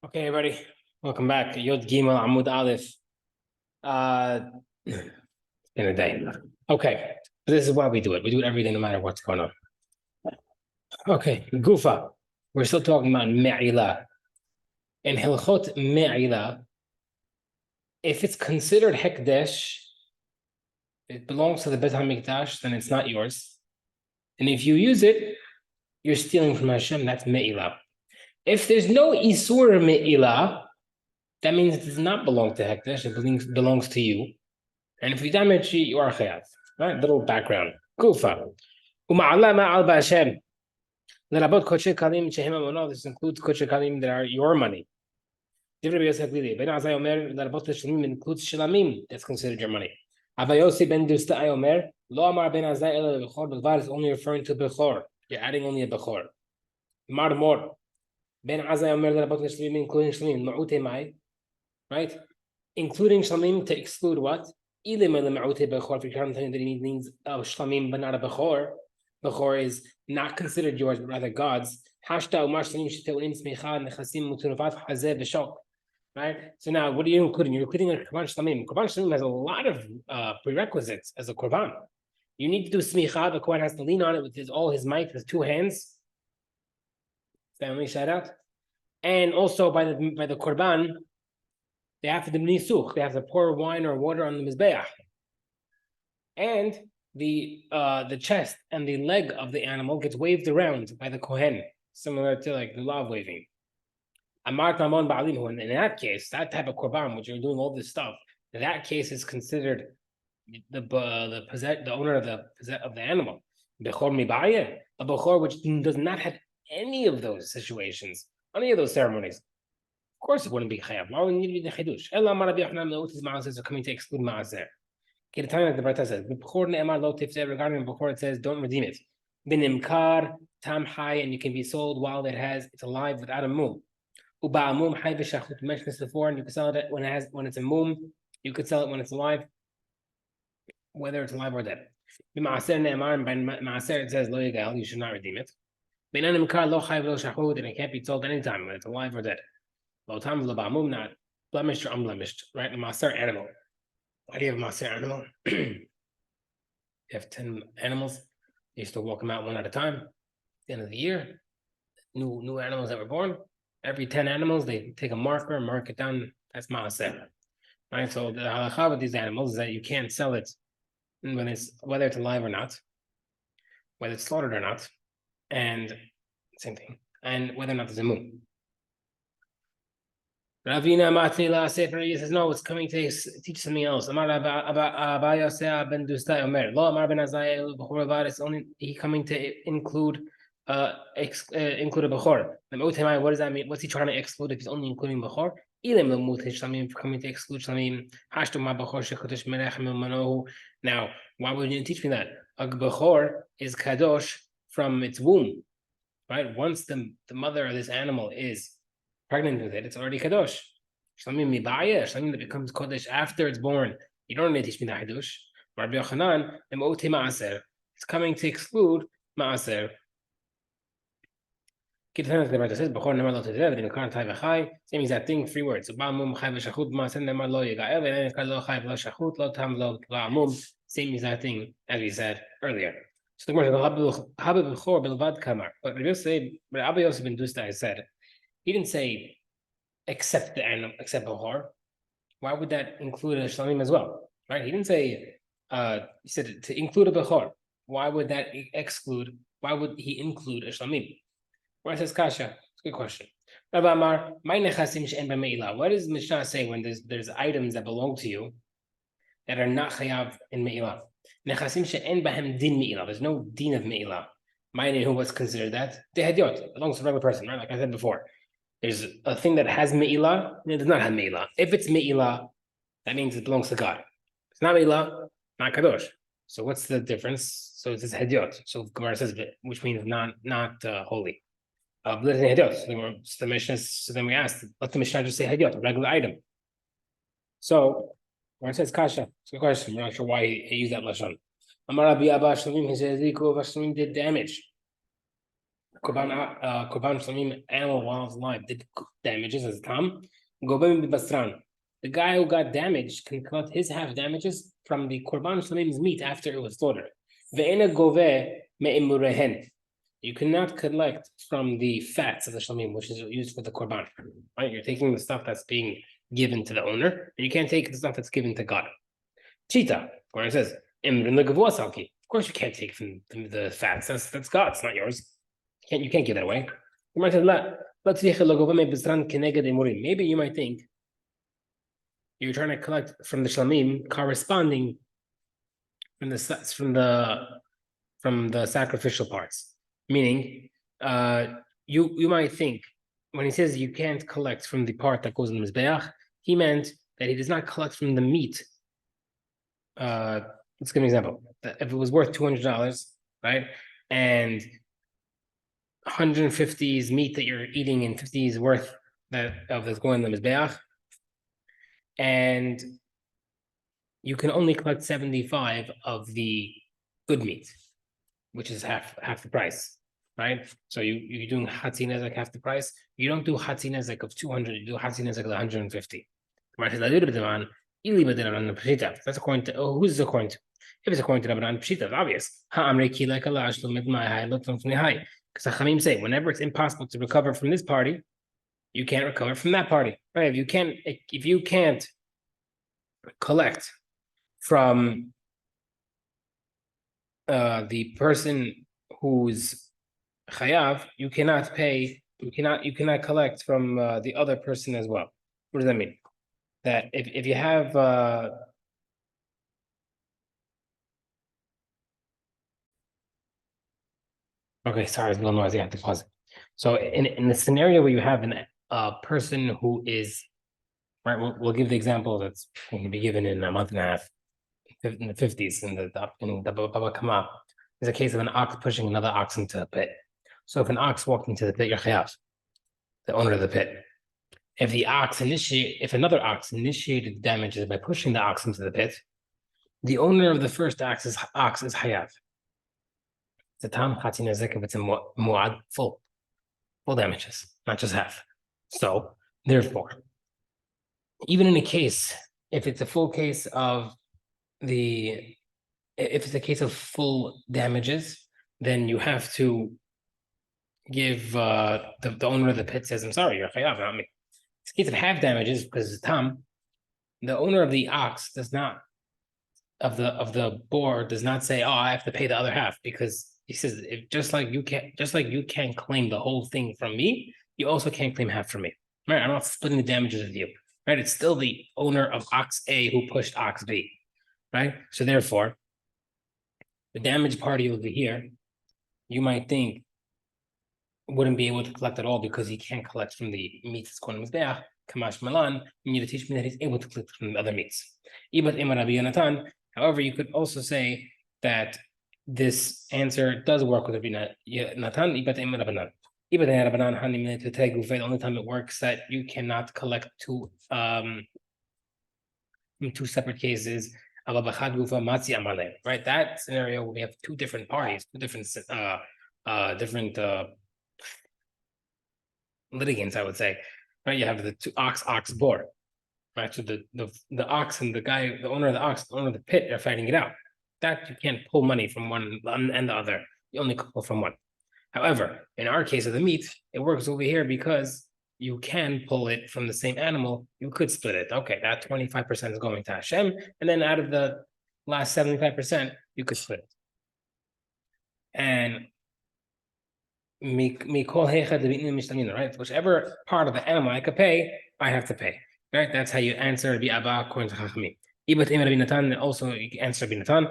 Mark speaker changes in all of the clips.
Speaker 1: Okay, everybody, welcome back. Yod Gimel Amud Aleph. It's been a day. Okay, this is why we do it. We do it every day, no matter what's going on. Okay, Gufa. We're still talking about Me'ila. In Hilchot Me'ila, if it's considered Hekdesh, it belongs to the Bet HaMikdash, then it's not yours. And if you use it, you're stealing from Hashem. That's Me'ila. If there's no Isur Me'ila, that means it does not belong to Hekdesh. It belongs to you. And if you damage it, you are chayav. Right? Little background. Kufa. Uma'allah ma'al ba'ashem. L'rabot koche kalim shehem amono. This includes koche kalim that are your money. Divrei b'yosef lili. Ben azay omer l'rabot l'shlamim includes shlamim. That's considered your money. Avayosi ben dusta omer lo amar ben azay ela b'chor. B'var is only referring to b'chor. You're adding only a b'chor. Mar mor. Ben azay omer l'rabot l'shlamim including shlamim. Ma'ute mai. Right? Including shlamim to exclude what? If you can't tell me that he means shlamim but not a bechor, bechor is not considered yours but rather God's. Right? So now, what are you including? You're including a korban shlamim. Korban shlamim has a lot of prerequisites as a korban. You need to do smicha. The korban has to lean on it with all his might, his two hands. Family shout out. And also by the korban, they have to do nisuch. They have to pour wine or water on the mizbeach, and the chest and the leg of the animal gets waved around by the kohen, similar to like the love waving. Amart mamon ba'alim. And in that case, that type of korban, which you're doing all this stuff, in that case is considered the owner of the animal. Bechor mibayeh, a bechor which does not have any of those situations, any of those ceremonies. Of course, it wouldn't be chayav. Why would it need to be the chidush? Ella Rabbi Yochanan Me'utis Ma'aser are coming to exclude Ma'aser. Okay, the time like the Brata says, b'chor ne'emar lo tifzeh. Regarding b'chor, it says don't redeem it. B'nimkar tam chai, and you can be sold while it's alive without a mum. Uba mum hay v'shachut. We mentioned this before, and you can sell it when it's a mum. You could sell it when it's alive, whether it's alive or dead. B'ma'aser ne'emar, and by ma'aser it says lo yigal, you should not redeem it. B'nimkar lo chay v'lo shachut, and it can't be sold anytime when it's alive or dead. Not blemished or unblemished, right? A maser animal. Why do you have a maser animal? You have 10 animals. You used to walk them out one at a time. At the end of the year, new animals that were born. Every 10 animals, they take a marker and mark it down. That's maser, right? So the halacha with these animals is that you can't sell it whether it's alive or not, whether it's slaughtered or not, and same thing, and whether or not there's a moon. Ravina Matila Sefer says, no, it's coming to teach something else. Amar Abaya ben Dustai Omer. Lo Amar ben Azai Bechor. It's only he coming to include include a Bechor. What does that mean? What's he trying to exclude if he's only including Bechor? Ilim Lemut Shlamim coming to exclude Shlamim. Hashtu Ma Bechor Shechodesh Melech Manohu. Now, why would you teach me that? A Bechor is Kadosh from its womb, right? Once the mother of this animal is pregnant with it, it's already kadosh. Shlamim mibaya, shlamim that becomes kodesh after it's born. You don't need to teach me the hadush. Rabbi Yochanan, emoti maaser. It's coming to exclude maaser. Same exact thing, 3 words. Same exact thing as we said earlier. So the word but Rabbi Yosef ben Dustai said, he didn't say except the animal, except Bechor. Why would that include a shlamim as well? Right? He didn't say, he said to include a Bechor. Why would that exclude, why would he include a shlamim? Where it says kasha? It's a good question. Rabbi Amar, what does Mishnah say when there's items that belong to you that are not chayav in me'ilah? Nechasim she'en bahem din me'ilah. There's no din of me'ilah. Who was considered that? The hediot belongs to a regular person, right? Like I said before. There's a thing that has me'ilah, and it does not have me'ilah. If it's me'ilah, that means it belongs to God. If it's not me'ilah, not kadosh. So what's the difference? So it says hediot. So Gemara says, which means not holy. So the Mishnah. So then we asked, let the Mishnah just say hediot, a regular item. So Gemara says kasha. It's a good question. We're not sure why he used that lashon. Amar Rabbi Abba Shlamim, he says Shlamim did damage. Korban Shlamim animal while it's alive did damages as Tam. Gobem Basran. The guy who got damaged can collect his half damages from the Korban Shlamim's meat after it was slaughtered. Ve'ena Gove Me'imurehen. You cannot collect from the fats of the Shlamim, which is used for the Korban. Right? You're taking the stuff that's being given to the owner, and you can't take the stuff that's given to God. Cheetah, where it says, of course you can't take from the fats. That's God's, not yours. You can't give that away. Maybe you might think you're trying to collect from the shlamim corresponding from the sacrificial parts. Meaning, you might think when he says you can't collect from the part that goes in the mizbeach, he meant that he does not collect from the meat. Let's give an example. If it was worth $200, right, and 150 is meat that you're eating, and 50 is worth that's going in the mizbeach, and you can only collect 75 of the good meat, which is half the price, right? So you're doing Hatzi Nezek half the price. You don't do Hatzi Nezek of 200, you do Hatzi Nezek of 150. Right? That's according to, who's this according to? If it's according to Rabbanan, Pshita, it's obvious. Because the Chamim say, whenever it's impossible to recover from this party, you can't recover from that party. Right? If you can't collect from the person who's chayav, you cannot collect from the other person as well. What does that mean? That if you have okay, sorry, it's a little noisy. I have to pause it. So in the scenario where you have a person who is right, we'll give the example that's going to be given in a month and a half, in the 50s, in the Baba Kama. There's a case of an ox pushing another ox into a pit. So if an ox walked into the pit, you're chayav, the owner of the pit. If another ox initiated the damages by pushing the ox into the pit, the owner of the first ox is hayav. It's a tam chatzin nezek if it's a muad full damages, not just half. So therefore, even in a case, if it's a full case of if it's a case of full damages, then you have to give the owner of the pit says, I'm sorry, you're chayav, not me. It's a case of half damages because it's tam. The owner of the ox does not of the boar does not say, oh, I have to pay the other half, because he says just like you can't claim the whole thing from me, you also can't claim half from me. Right? I'm not splitting the damages with you. Right? It's still the owner of ox A who pushed ox B. Right? So therefore, the damaged party over here, you might think wouldn't be able to collect at all because he can't collect from the meats that's going to Mizbeach. Kamash Malan, you need to teach me that he's able to collect from the other meats. However, you could also say that this answer does work with Rabbi Natan. The only time it works that you cannot collect two separate cases. Right? That scenario where we have two different parties, two different litigants, I would say. Right? You have the two ox boar. Right? So the ox and the guy, the owner of the ox, the owner of the pit are fighting it out. That you can't pull money from one and the other. You only pull from one. However, in our case of the meat, it works over here because you can pull it from the same animal. You could split it. Okay, that 25% is going to Hashem, and then out of the last 75%, you could split it. And right? Whichever part of the animal I could pay, I have to pay. Right? That's how you answer Rabbi Abba according to Chachamim. Also, you can answer Rabbi Natan.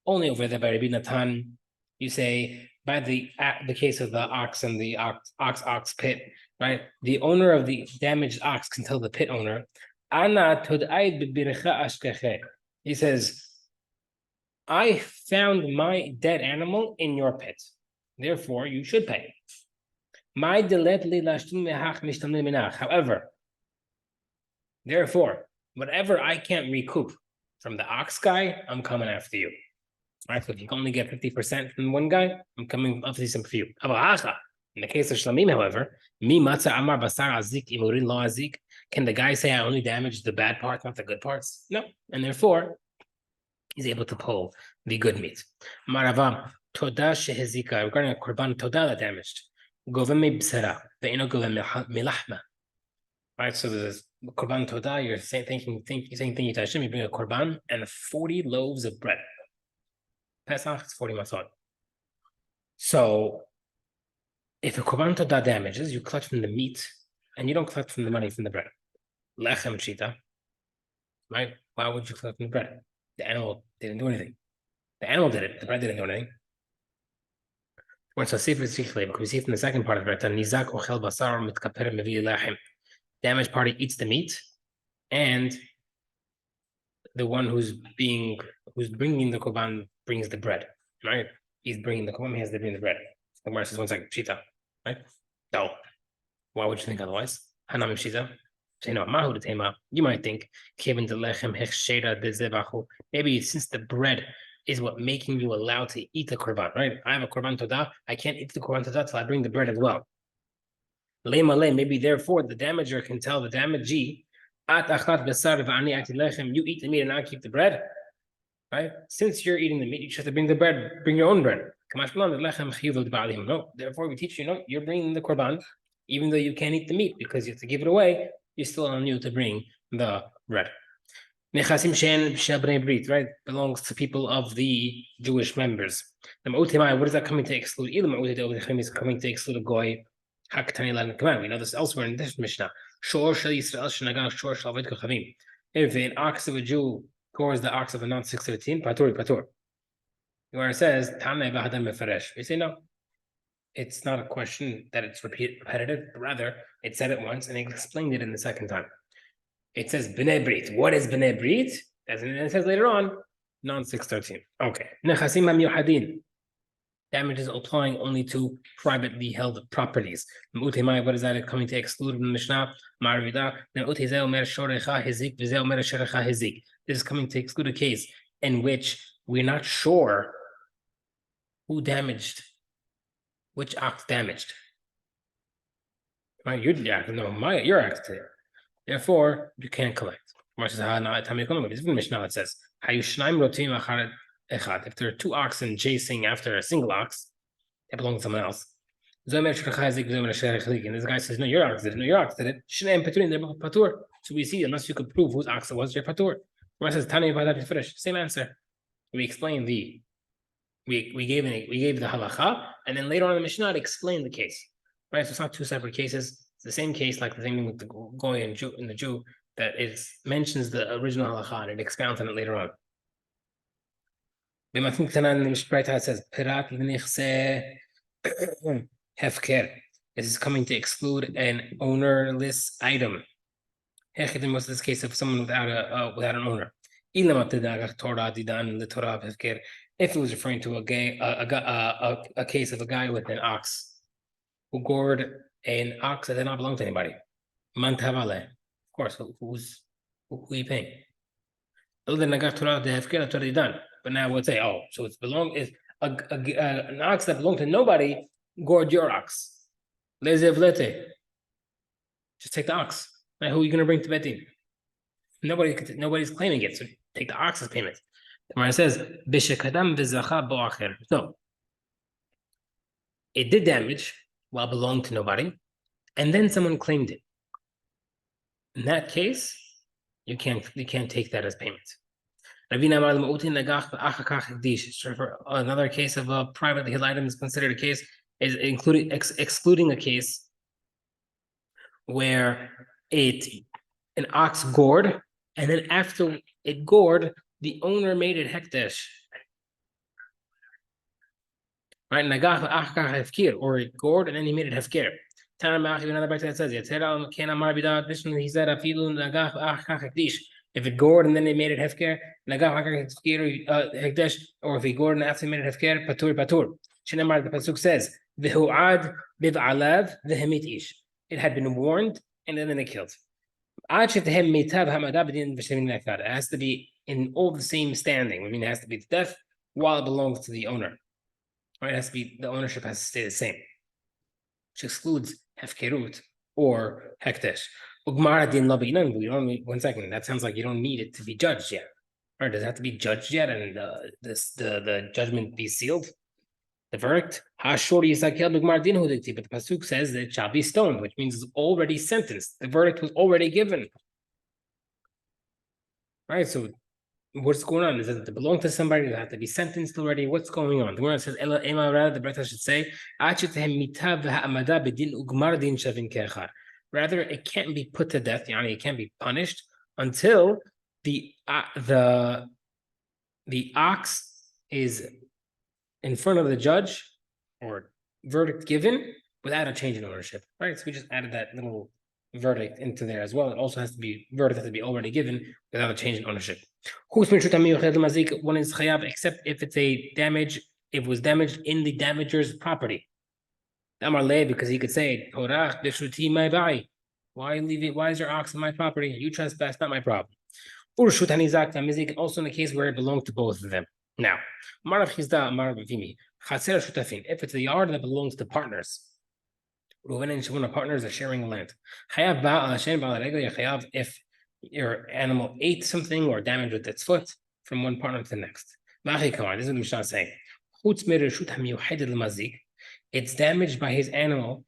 Speaker 1: Only over there by Rabbi Natan, you say by the case of the ox and the ox pit, right? The owner of the damaged ox can tell the pit owner, he says, I found my dead animal in your pit. Therefore, you should pay. However, therefore, whatever I can't recoup from the ox guy, I'm coming after you. Right? So if you can only get 50% from one guy, I'm coming up with some for you. In the case of Shlamim, however, can the guy say I only damaged the bad parts, not the good parts? No. And therefore, he's able to pull the good meat. Marava, Toda shehezika, regarding a korban Toda that damaged. Goveme bsera, ve'ino goveme milahma. Right, so there's korban Toda, you're saying thank you to Hashem, you bring a korban and 40 loaves of bread. Pesach is 40 matzot. So if a korban Toda damages, you collect from the meat and you don't collect from the money from the bread. Lechem shita. Right? Why would you collect from the bread? The animal didn't do anything. The animal did it. The bread didn't do anything. Because we see from the second part of the Nizak ochel basar mitkaper mevi lechem. Damaged party eats the meat, and the one who's bringing the korban brings the bread. Right? He's bringing the korban. He has to bring the bread. The Gemara says 1 second. Shita. Right? No. Why would you think otherwise? Hanam shita. You might think maybe since the bread is what making you allowed to eat the korban, right? I have a korban todah, I can't eat the korban todah till I bring the bread as well. Maybe therefore the damager can tell the damagee, you eat the meat and I keep the bread, right? Since you're eating the meat, you should have to bring the bread, bring your own bread. No, therefore we teach you, you're bringing the korban, even though you can't eat the meat because you have to give it away. You're still on you to bring the bread. Right? Belongs to people of the Jewish members. What is that coming to exclude? Is coming to exclude a goy. We know this elsewhere in this Mishnah. If an ox of a Jew gores the ox of a non-613, patur. Where it says, we say no. It's not a question that it's repetitive, but rather it said it once and it explained it in the second time. It says B'nai Brit. What is B'nai Brit? As it says later on, non-613. Okay. Nechasim HaMiyuhadin. Damage is applying only to privately held properties. What is that coming to exclude in the Mishnah? This is coming to exclude a case in which we're not sure who damaged. Which ox damaged? Right, your ox did. Therefore, you can't collect. This is the Mishnah that says, if there are two oxen chasing after a single ox, that belongs to someone else. And this guy says, no, your ox did it. No, your ox did it. So we see, unless you could prove whose ox it was, you're patur. Says, same answer. We explain we gave the halacha, and then later on in the Mishnah, it explained the case. Right? So it's not two separate cases. It's the same case, like the thing with the goy and the Jew, that it mentions the original halacha and it expounds on it later on. It says, hefker. This is coming to exclude an ownerless item. Was this case of someone without an owner? If it was referring to a case of a guy with an ox who gored an ox that did not belong to anybody. Mantavale. Of course, who are you paying? But now we'll say, so it's an ox that belonged to nobody gored your ox. Just take the ox. Now, who are you going to bring to Betin? Nobody's claiming it, so take the ox's payment. The Gemara says, no. It did damage while belonged to nobody, and then someone claimed it. In that case, you can't take that as payment. Another case of a privately held item is considered a case, is excluding a case where an ox gored, and then after it gored, the owner made it hekdesh. Right? Or it gored and then he made it hefker. Another part that says, he said, if it gored and then they made it hefker, or if he gored and after he made it hefker, patur. The pasuk says, it had been warned and then they killed. It has to be in all the same standing. I mean, it has to be the death while it belongs to the owner. Right? It has to be, the ownership has to stay the same, which excludes hefkerut or hekdesh. One second, that sounds like you don't need it to be judged yet. Right? Does it have to be judged yet and the judgment be sealed? The verdict, but the pasuk says that it shall be stoned, which means it's already sentenced. The verdict was already given. Right? So what's going on? Does it belong to somebody? Does it have to be sentenced already? What's going on? The Gemara says, the Bretta should say, rather, it can't be put to death, it can't be punished until the ox is in front of the judge or verdict given without a change in ownership. Right? So we just added that little verdict into there as well. It also has to be, verdict has to be already given without a change in ownership. One is chayav, except if it's a damage, if it was damaged in the damager's property. Because he could say, why leave it? Why is your ox on my property? You trespass, not my problem. Also in the case where it belonged to both of them. Now, if it's a yard that belongs to partners, Reuven and Shimon are partners are sharing land. If your animal ate something or damaged with its foot from one partner to the next. This is what the Mishnah is saying. It's damaged by his animal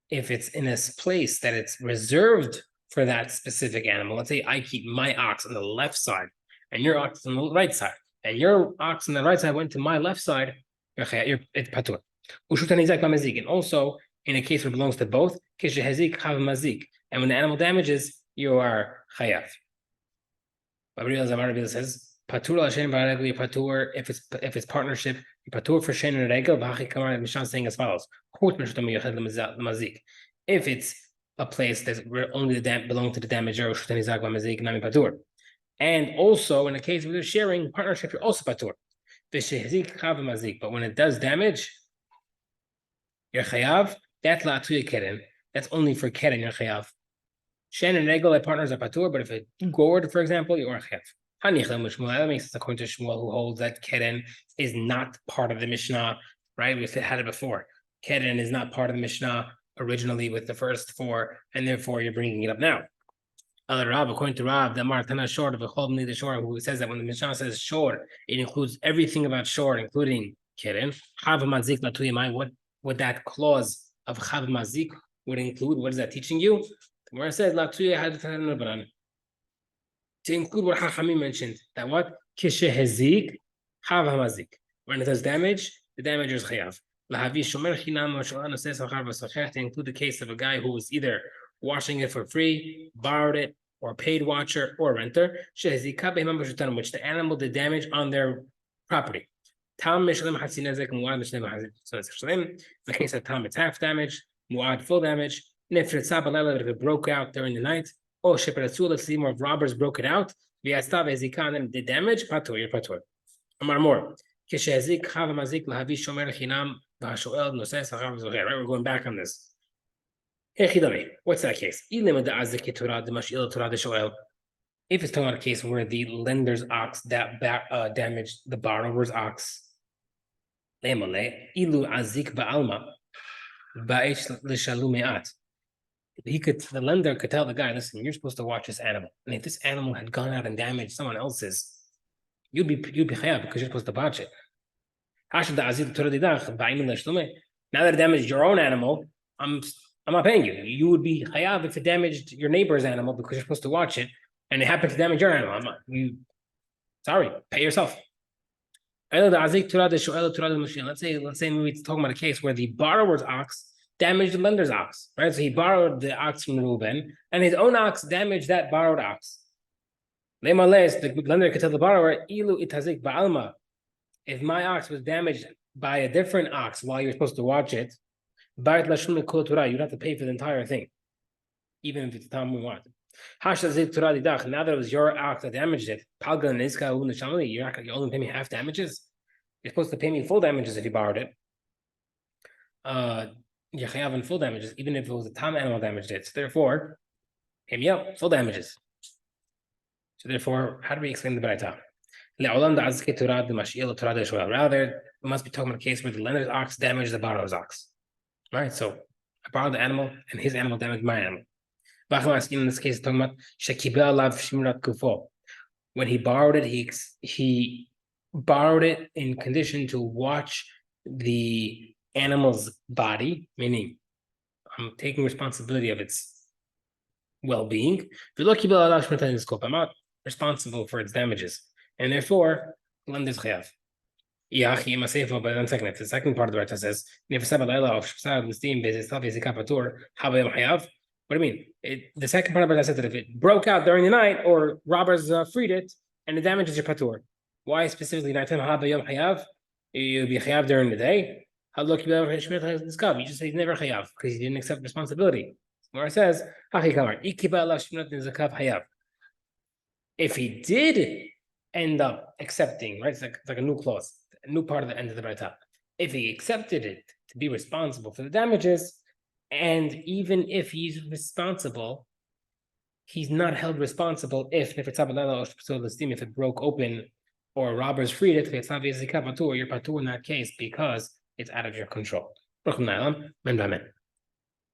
Speaker 1: if it's in a place that it's reserved for that specific animal. Let's say I keep my ox on the left side and your ox on the right side, and your ox on the right side went to my left side, it's patur. And also, in a case where it belongs to both, and when the animal damages, you are chayav. Rabbi says, patur if it's partnership, patur for shen and regel. Mishnah saying as follows: if it's a place that only belong to the damager, and also in a case where they're sharing partnership, you're also patur. But when it does damage, you're chayav. That's only for keren, you're chayav. Shen and regel, partners are patur, but if it gored, for example, you are chayav. That makes sense according to Shmuel, who holds that keren is not part of the Mishnah, right? We've had it before. Keren is not part of the Mishnah originally with the first four, and therefore you're bringing it up now. According to Rav, the Martana short of a the short, who says that when the Mishnah says short, it includes everything about short, including keren. What would that clause of chav mazik would include? What is that teaching you? Where it says to include what Hachamim mentioned, that what kishehezik chav mazik. When it does damage, the damager is chayav. To include the case of a guy who was either washing it for free, borrowed it, or paid watcher or renter, which the animal did damage on their property. In the case of Tam, it's half damage, Muad full damage. If it broke out during the night, or let's see more robbers broke it out, and then did damage, patur, you're patur. Amar more. Right, we're going back on this. What's that case? If it's talking about a case where the lender's ox damaged the borrower's ox, the lender could tell the guy, listen, you're supposed to watch this animal. And if this animal had gone out and damaged someone else's, you'd be chayav because you're supposed to watch it. Now that it damaged your own animal, I'm not paying you. You would be chayav if it damaged your neighbor's animal because you're supposed to watch it, and it happened to damage your animal. Sorry, pay yourself. Let's say maybe it's talking about a case where the borrower's ox damaged the lender's ox, right? So he borrowed the ox from Reuben, and his own ox damaged that borrowed ox. The lender could tell the borrower, if my ox was damaged by a different ox while you're supposed to watch it, you'd have to pay for the entire thing, even if it's Tam Muad. Now that it was your ox that damaged it, you only pay me half damages. You're supposed to pay me full damages if you borrowed it. You're chayav in full damages, even if it was a Tam animal damaged it. So therefore, pay me out full damages. So therefore, how do we explain the Braita? Rather, we must be talking about a case where the lender's ox damaged the borrower's ox. Right? So I borrowed the animal and his animal damaged my animal. In this case, talking about when he borrowed it, he borrowed it in condition to watch the animal's body, meaning I'm taking responsibility of its well-being. I'm not responsible for its damages, and therefore, lender's chayav. But then the second part of the Rita says, what do you mean? The second part of it said that if it broke out during the night or robbers freed it and the damages your patur. Why specifically nighttime? You'll be chayav during the day. You just say never chayav because you didn't accept responsibility. Where it says, if he did end up accepting, right? It's like a new clause, a new part of the end of the Brayta. If he accepted it to be responsible for the damages, and even if he's responsible, he's not held responsible if it broke open or robbers freed it, it's not your patur in that case because it's out of your control.